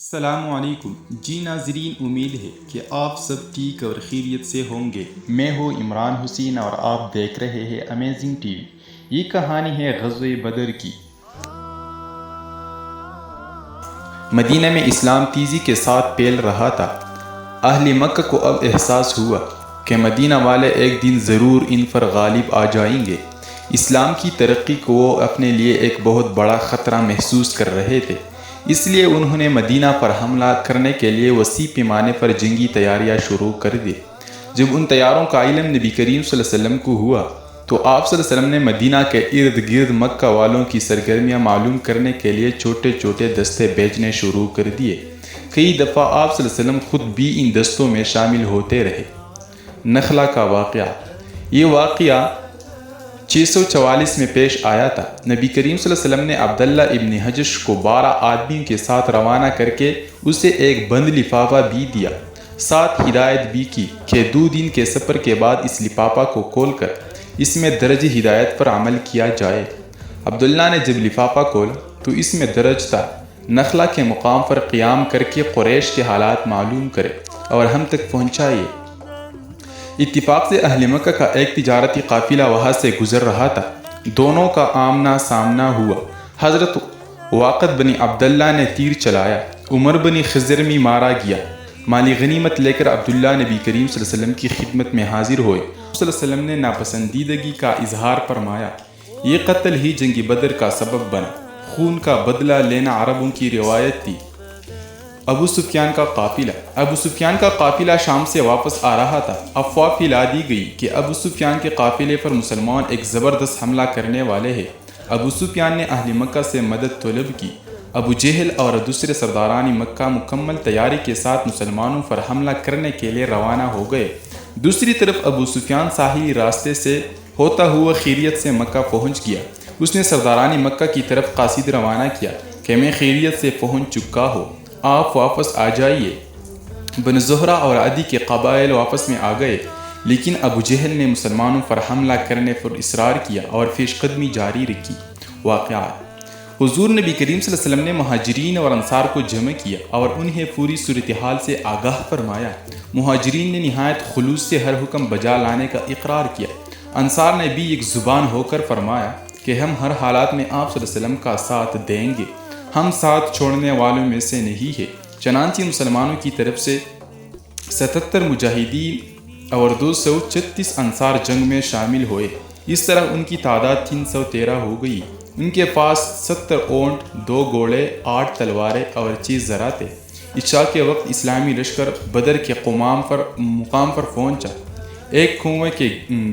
السلام علیکم جی ناظرین، امید ہے کہ آپ سب ٹھیک اور خیریت سے ہوں گے۔ میں ہوں عمران حسین اور آپ دیکھ رہے ہیں امیزنگ ٹی وی۔ یہ کہانی ہے غزوہ بدر کی۔ مدینہ میں اسلام تیزی کے ساتھ پھیل رہا تھا۔ اہل مکہ کو اب احساس ہوا کہ مدینہ والے ایک دن ضرور ان پر غالب آ جائیں گے۔ اسلام کی ترقی کو وہ اپنے لیے ایک بہت بڑا خطرہ محسوس کر رہے تھے، اس لیے انہوں نے مدینہ پر حملہ کرنے کے لیے وسیع پیمانے پر جنگی تیاریاں شروع کر دی۔ جب ان تیاروں کا علم نبی کریم صلی اللہ علیہ وسلم کو ہوا تو آپ صلی اللہ علیہ وسلم نے مدینہ کے ارد گرد مکہ والوں کی سرگرمیاں معلوم کرنے کے لیے چھوٹے چھوٹے دستے بھیجنے شروع کر دیے۔ کئی دفعہ آپ صلی اللہ علیہ وسلم خود بھی ان دستوں میں شامل ہوتے رہے۔ نخلا کا واقعہ۔ یہ واقعہ 644 میں پیش آیا تھا۔ نبی کریم صلی اللہ علیہ وسلم نے عبداللہ ابن حجش کو 12 آدمیوں کے ساتھ روانہ کر کے اسے ایک بند لفافہ بھی دیا، ساتھ ہدایت بھی کی کہ 2 دن کے سفر کے بعد اس لفافہ کو کھول کر اس میں درج ہدایت پر عمل کیا جائے۔ عبداللہ نے جب لفافہ کھولا تو اس میں درج تھا، نخلا کے مقام پر قیام کر کے قریش کے حالات معلوم کرے اور ہم تک پہنچائیے۔ اتفاق سے اہل مکہ کا ایک تجارتی قافلہ وہاں سے گزر رہا تھا۔ دونوں کا آمنا سامنا ہوا۔ حضرت واقد بن عبداللہ نے تیر چلایا، عمر بن خزرمی مارا گیا۔ مالی غنیمت لے کر عبداللہ نبی کریم صلی اللہ علیہ وسلم کی خدمت میں حاضر ہوئے۔ صلی اللہ علیہ وسلم نے ناپسندیدگی کا اظہار فرمایا۔ یہ قتل ہی جنگ بدر کا سبب بنا۔ خون کا بدلہ لینا عربوں کی روایت تھی۔ ابو سفیان کا قافلہ۔ ابو سفیان کا قافلہ شام سے واپس آ رہا تھا۔ افواہ پھیلا دی گئی کہ ابو سفیان کے قافلے پر مسلمان ایک زبردست حملہ کرنے والے ہیں۔ ابو سفیان نے اہل مکہ سے مدد طلب کی۔ ابو جہل اور دوسرے سرداران مکہ مکمل تیاری کے ساتھ مسلمانوں پر حملہ کرنے کے لیے روانہ ہو گئے۔ دوسری طرف ابو سفیان ساحلی راستے سے ہوتا ہوا خیریت سے مکہ پہنچ گیا۔ اس نے سرداران مکہ کی طرف قاصد روانہ کیا کہ میں خیریت سے پہنچ چکا ہوں، آپ واپس آ جائیے۔ بن زہرہ اور عدی کے قبائل واپس میں آ گئے، لیکن ابو جہل نے مسلمانوں پر حملہ کرنے پر اصرار کیا اور پیش قدمی جاری رکھی۔ واقعات۔ حضور نبی کریم صلی اللہ علیہ وسلم نے مہاجرین اور انصار کو جمع کیا اور انہیں پوری صورتحال سے آگاہ فرمایا۔ مہاجرین نے نہایت خلوص سے ہر حکم بجا لانے کا اقرار کیا۔ انصار نے بھی ایک زبان ہو کر فرمایا کہ ہم ہر حالات میں آپ صلی اللہ علیہ وسلم کا ساتھ دیں گے، ہم ساتھ چھوڑنے والوں میں سے نہیں ہے۔ چنانچہ مسلمانوں کی طرف سے 77 مجاہدین اور 236 انصار جنگ میں شامل ہوئے۔ اس طرح ان کی تعداد 313 ہو گئی۔ ان کے پاس 70 اونٹ، 2 گھوڑے، 8 تلواریں اور 6 زرہ تھے۔ عشاء کے وقت اسلامی لشکر بدر کے مقام پر پہنچا، ایک کنویں کے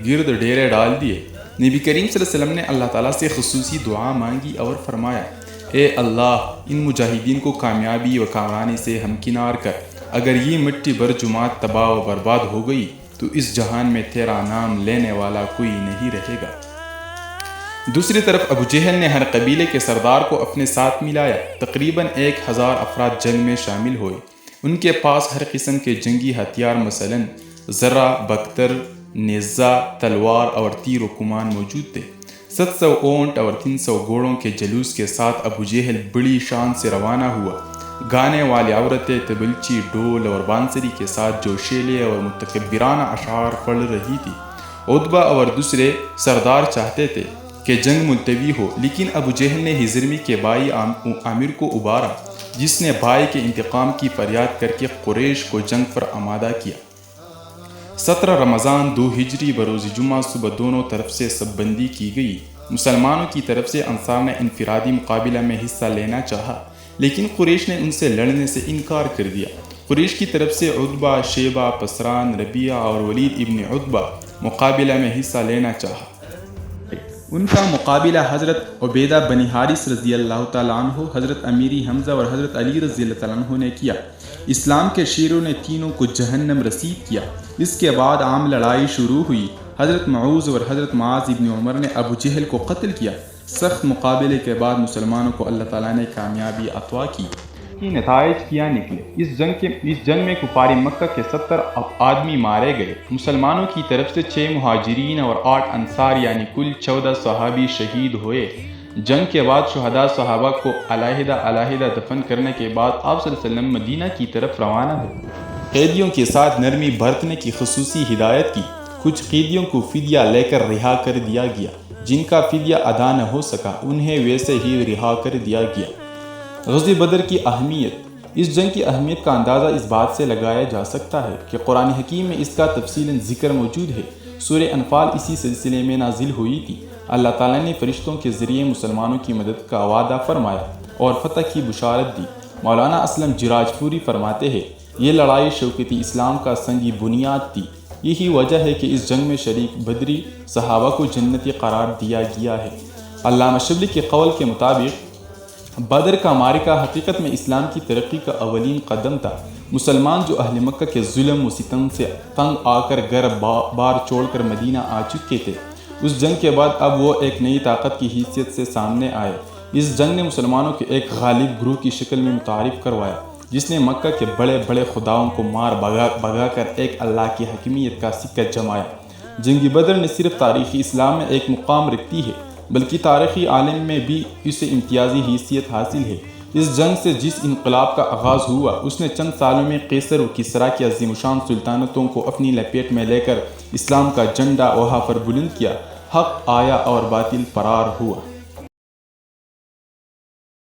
گرد ڈیرے ڈال دیے۔ نبی کریم صلی اللہ علیہ وسلم نے اللہ تعالیٰ سے خصوصی دعا مانگی اور فرمایا، اے اللہ، ان مجاہدین کو کامیابی و کامرانی سے ہمکنار کر۔ اگر یہ مٹی بھر جماعت تباہ و برباد ہو گئی تو اس جہان میں تیرا نام لینے والا کوئی نہیں رہے گا۔ دوسری طرف ابو جہل نے ہر قبیلے کے سردار کو اپنے ساتھ ملایا۔ تقریباً 1000 افراد جنگ میں شامل ہوئے۔ ان کے پاس ہر قسم کے جنگی ہتھیار مثلاً زرہ، بختر، نیزہ، تلوار اور تیر و کمان موجود تھے۔ 700 اونٹ اور 300 گھوڑوں کے جلوس کے ساتھ ابو جہل بڑی شان سے روانہ ہوا۔ گانے والی عورتیں تبلچی، ڈول اور بانسری کے ساتھ جوشیلے اور متکبرانہ اشعار پڑھ رہی تھی۔ عتبہ اور دوسرے سردار چاہتے تھے کہ جنگ ملتوی ہو، لیکن ابو جہل نے ہجرمی کے بھائی عامر کو ابھارا، جس نے بھائی کے انتقام کی فریاد کر کے قریش کو جنگ پر آمادہ کیا۔ 17 رمضان 2 ہجری بروز جمعہ صبح دونوں طرف سے سب بندی کی گئی۔ مسلمانوں کی طرف سے انصار نے انفرادی مقابلہ میں حصہ لینا چاہا، لیکن قریش نے ان سے لڑنے سے انکار کر دیا۔ قریش کی طرف سے عتبہ، شیبہ، پسران، ربیعہ اور ولید ابن عتبہ مقابلہ میں حصہ لینا چاہا۔ ان کا مقابلہ حضرت عبیدہ بن حارث رضی اللہ تعالیٰ عنہ، حضرت امیری حمزہ اور حضرت علی رضی اللہ تعالیٰ عنہ نے کیا۔ اسلام کے شیروں نے تینوں کو جہنم رسید کیا۔ اس کے بعد عام لڑائی شروع ہوئی۔ حضرت معوذ اور حضرت معاذ ابن عمر نے ابو جہل کو قتل کیا۔ سخت مقابلے کے بعد مسلمانوں کو اللہ تعالیٰ نے کامیابی عطا کی۔ کی نتائج کیا نکلے؟ اس جنگ میں کفار مکہ کے 70 آدمی مارے گئے۔ مسلمانوں کی طرف سے 6 مہاجرین اور 8 انصار یعنی کل 14 صحابی شہید ہوئے۔ جنگ کے بعد شہداء صحابہ کو علیحدہ علیحدہ دفن کرنے کے بعد آپ صلی اللہ علیہ وسلم مدینہ کی طرف روانہ ہوئے۔ قیدیوں کے ساتھ نرمی برتنے کی خصوصی ہدایت کی۔ کچھ قیدیوں کو فدیہ لے کر رہا کر دیا گیا، جن کا فدیہ ادا نہ ہو سکا انہیں ویسے ہی رہا کر دیا گیا۔ غزوہ بدر کی اہمیت۔ اس جنگ کی اہمیت کا اندازہ اس بات سے لگایا جا سکتا ہے کہ قرآن حکیم میں اس کا تفصیلاً ذکر موجود ہے۔ سورہ انفال اسی سلسلے میں نازل ہوئی تھی۔ اللہ تعالیٰ نے فرشتوں کے ذریعے مسلمانوں کی مدد کا وعدہ فرمایا اور فتح کی بشارت دی۔ مولانا اسلم جراج پوری فرماتے ہیں، یہ لڑائی شوکت اسلام کا سنگی بنیاد تھی۔ یہی وجہ ہے کہ اس جنگ میں شریک بدری صحابہ کو جنتی قرار دیا گیا ہے۔ علامہ شبلی کے قول کے مطابق بدر کا معرکہ حقیقت میں اسلام کی ترقی کا اولین قدم تھا۔ مسلمان جو اہل مکہ کے ظلم و ستم سے تنگ آ کر گھر بار چھوڑ کر مدینہ آ چکے تھے، اس جنگ کے بعد اب وہ ایک نئی طاقت کی حیثیت سے سامنے آئے۔ اس جنگ نے مسلمانوں کے ایک غالب گروہ کی شکل میں متعارف کروایا، جس نے مکہ کے بڑے بڑے خداؤں کو مار بھگا کر ایک اللہ کی حکمیت کا سکہ جمایا۔ جنگ بدر نے صرف تاریخی اسلام میں ایک مقام رکھتی ہے، بلکہ تاریخی عالم میں بھی اسے امتیازی حیثیت حاصل ہے۔ اس جنگ سے جس انقلاب کا آغاز ہوا، اس نے چند سالوں میں قیصر و کسریٰ کی عظیم الشان سلطنتوں کو اپنی لپیٹ میں لے کر اسلام کا جھنڈا وہاں پر بلند کیا۔ حق آیا اور باطل فرار ہوا۔